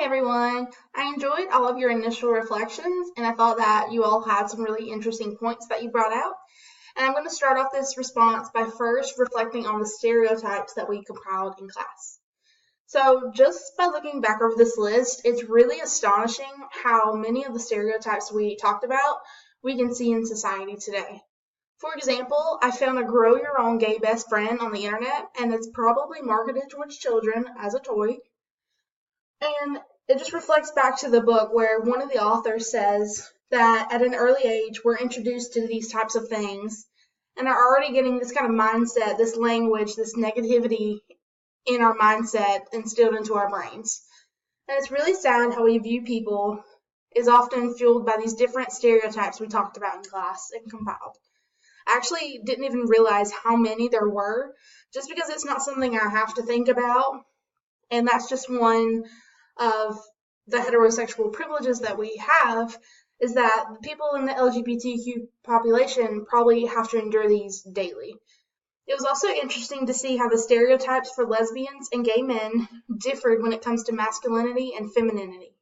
Hey everyone, I enjoyed all of your initial reflections and I thought that you all had some really interesting points that you brought out. And I'm going to start off this response by first reflecting on the stereotypes that we compiled in class. So just by looking back over this list, it's really astonishing how many of the stereotypes we talked about we can see in society today. For example, I found a grow your own gay best friend on the internet and it's probably marketed towards children as a toy. And it just reflects back to the book where one of the authors says that at an early age, we're introduced to these types of things and are already getting this kind of mindset, this language, this negativity in our mindset instilled into our brains. And it's really sad how we view people is often fueled by these different stereotypes we talked about in class and compiled. I actually didn't even realize how many there were just because it's not something I have to think about. And that's just one of the heterosexual privileges that we have, is that the people in the LGBTQ population probably have to endure these daily. It was also interesting to see how the stereotypes for lesbians and gay men differed when it comes to masculinity and femininity.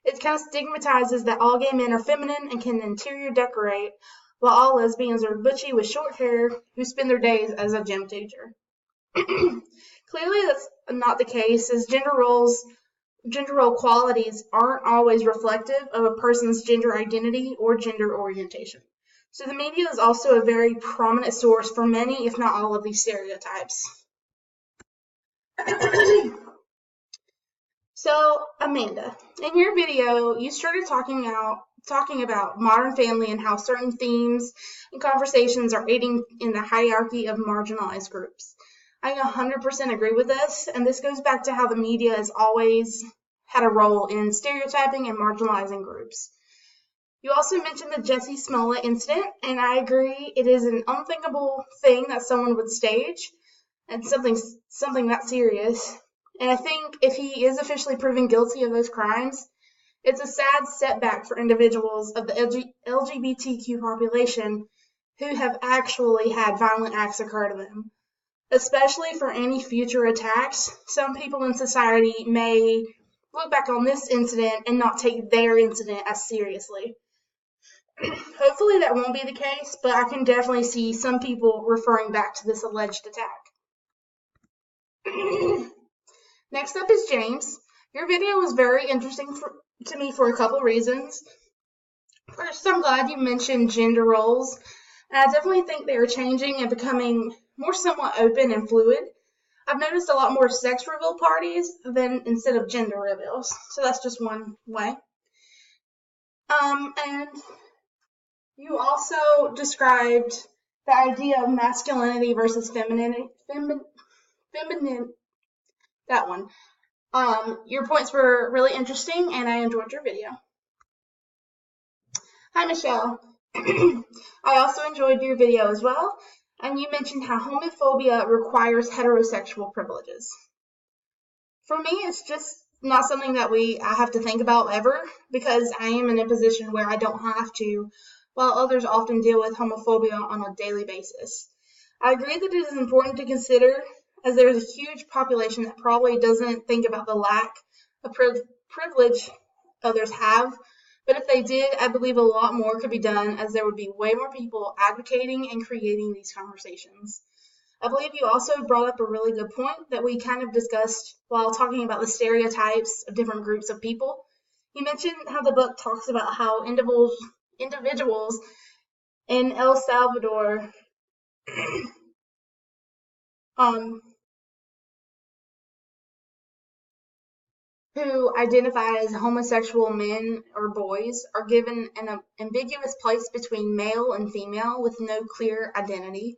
It kind of stigmatizes that all gay men are feminine and can interior decorate, while all lesbians are butchy with short hair who spend their days as a gym teacher. Clearly, that's not the case, as gender role qualities aren't always reflective of a person's gender identity or gender orientation. So the media is also a very prominent source for many, if not all, of these stereotypes. So, Amanda, in your video, you started talking about Modern Family and how certain themes and conversations are aiding in the hierarchy of marginalized groups. I 100% agree with this, and this goes back to how the media has always had a role in stereotyping and marginalizing groups. You also mentioned the Jussie Smollett incident, and I agree it is an unthinkable thing that someone would stage, and something that serious. And I think if he is officially proven guilty of those crimes, it's a sad setback for individuals of the LGBTQ population who have actually had violent acts occur to them. Especially for any future attacks, some people in society may look back on this incident and not take their incident as seriously. Hopefully that won't be the case, but I can definitely see some people referring back to this alleged attack. Next up is James. Your video was very interesting to me for a couple reasons. First, I'm glad you mentioned gender roles. I definitely think they are changing and becoming more somewhat open and fluid. I've noticed a lot more sex reveal parties than instead of gender reveals. So that's just one way. And you also described the idea of masculinity versus femininity. That one. Your points were really interesting and I enjoyed your video. Hi, Michelle. I also enjoyed your video as well. And you mentioned how homophobia requires heterosexual privileges. For me, it's just not something that I have to think about ever, because I am in a position where I don't have to, while others often deal with homophobia on a daily basis. I agree that it is important to consider, as there is a huge population that probably doesn't think about the lack of privilege others have. But if they did, I believe a lot more could be done, as there would be way more people advocating and creating these conversations. I believe you also brought up a really good point that we kind of discussed while talking about the stereotypes of different groups of people. You mentioned how the book talks about how individuals in El Salvador who identify as homosexual men or boys are given an ambiguous place between male and female with no clear identity.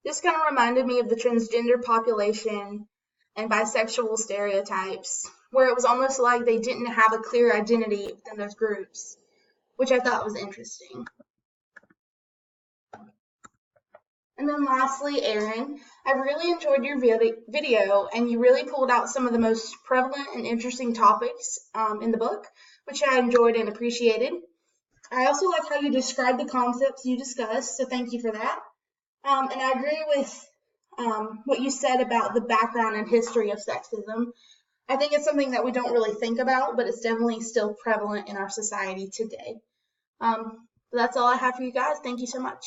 This kind of reminded me of the transgender population and bisexual stereotypes, where it was almost like they didn't have a clear identity within those groups, which I thought was interesting. And then lastly, Erin, I really enjoyed your video, and you really pulled out some of the most prevalent and interesting topics in the book, which I enjoyed and appreciated. I also like how you described the concepts you discussed, so thank you for that. And I agree with what you said about the background and history of sexism. I think it's something that we don't really think about, but it's definitely still prevalent in our society today. That's all I have for you guys. Thank you so much.